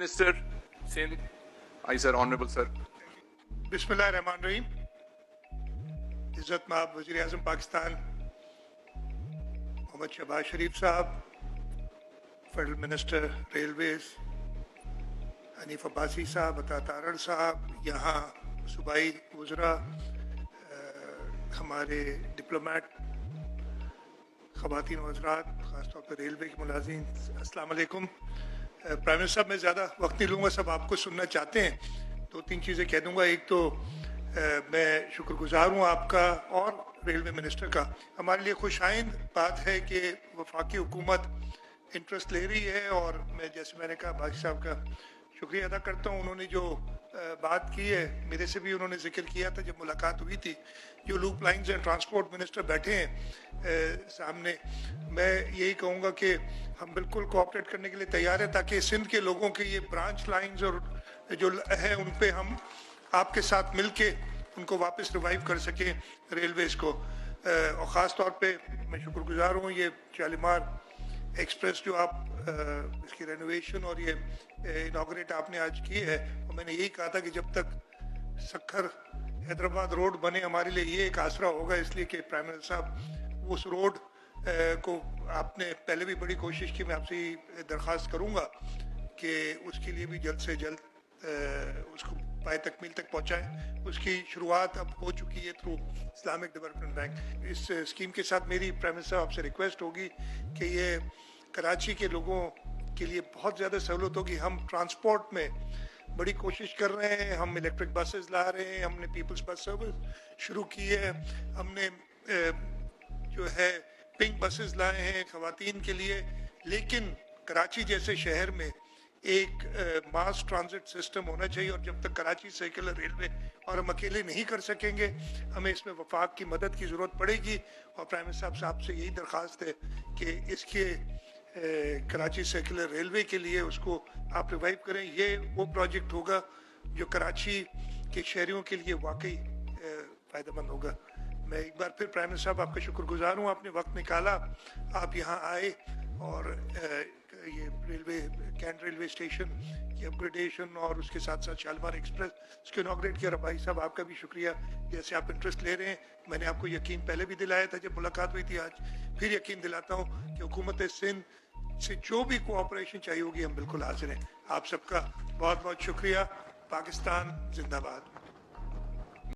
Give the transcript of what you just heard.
Minister, Sindh. Aye sir, Honorable sir. बिस्मिल्लाहिर्रहमानिर्रहीम। इज़्ज़त माब वज़ीर आज़म पाकिस्तान मोहम्मद शहबाज शरीफ साहब, federal minister railways Hanif Abbasi साहब, अता तारड़ साहब, यहाँ सूबाई वज़रा, हमारे डिप्लोमेट, ख़वातीन वज़रात, ख़ासतौर पर रेलवे के मुलाज़िम, अस्सलाम वालेकुम। प्राइम मिनिस्टर साहब, मैं ज़्यादा वक्त नहीं लूँगा, सब आपको सुनना चाहते हैं। दो तीन चीज़ें कह दूँगा। एक तो मैं शुक्रगुजार हूँ आपका और रेलवे मिनिस्टर का। हमारे लिए खुशाइंद बात है कि वफाकी हुकूमत इंटरेस्ट ले रही है, और मैं जैसे मैंने कहा बादशाह साहब का शुक्रिया अदा करता हूँ। उन्होंने जो बात की है, मेरे से भी उन्होंने जिक्र किया था जब मुलाकात हुई थी। जो loop lines and transport minister बैठे हैं सामने, मैं यही कहूँगा कि हम बिल्कुल कोऑपरेट करने के लिए तैयार हैं, ताकि सिंध के लोगों के ये ब्रांच लाइंस और जो है उन पे हम आपके साथ मिलके उनको वापस रिवाइव कर सकें रेलवेज़ को। और ख़ास तौर पे मैं शुक्रगुजार हूँ, ये शालीमार एक्सप्रेस जो आप इसकी रेनोवेशन और ये इनाग्रेट आपने आज की है, और मैंने यही कहा था कि जब तक सक्खर हैदराबाद रोड बने हमारे लिए ये एक आसरा होगा। इसलिए कि प्राइम मिनिस्टर साहब उस रोड को आपने पहले भी बड़ी कोशिश की, मैं आपसे ही दरख्वास्त करूँगा कि उसके लिए भी जल्द से जल्द उसको पाए तकमील तक पहुँचाएँ। उसकी शुरुआत अब हो चुकी है थ्रू इस्लामिक डेवलपमेंट बैंक। इस स्कीम के साथ मेरी प्राइम मिनिस्टर साहब आपसे रिक्वेस्ट होगी कि ये कराची के लोगों के लिए बहुत ज़्यादा सहूलत होगी। हम ट्रांसपोर्ट में बड़ी कोशिश कर रहे हैं, हम इलेक्ट्रिक बसेस ला रहे हैं, हमने पीपल्स बस सर्विस शुरू की है, हमने जो है पिंक बसेस लाए हैं ख़वातीन के लिए। लेकिन कराची जैसे शहर में एक मास ट्रांजिट सिस्टम होना चाहिए, और जब तक कराची सर्कुलर रेलवे और हम अकेले नहीं कर सकेंगे, हमें इसमें वफाक की मदद की ज़रूरत पड़ेगी। और प्राइम मिनिस्टर साहब से यही दरख्वास्त है कि इसके कराची सर्कुलर रेलवे के लिए उसको आप रिवाइव करें। ये वो प्रोजेक्ट होगा जो कराची के शहरियों के लिए वाकई फ़ायदेमंद होगा। मैं एक बार फिर प्राइम मिनिस्टर साहब आपका शुक्रगुजार हूँ, आपने वक्त निकाला, आप यहाँ आए, और ये रेलवे कैंट रेलवे स्टेशन की अपग्रेडेशन और उसके साथ साथ शालीमार एक्सप्रेस उसको इनाग्रेट किया। भाई साहब आपका भी शुक्रिया, जैसे आप इंटरेस्ट ले रहे हैं। मैंने आपको यकीन पहले भी दिलाया था जब मुलाकात हुई थी, आज फिर यकीन दिलाता हूँ कि हुकूमत सिंध से जो भी कोऑपरेशन चाहिए होगी हम बिल्कुल हाजिर हैं। आप सबका बहुत बहुत शुक्रिया। पाकिस्तान जिंदाबाद।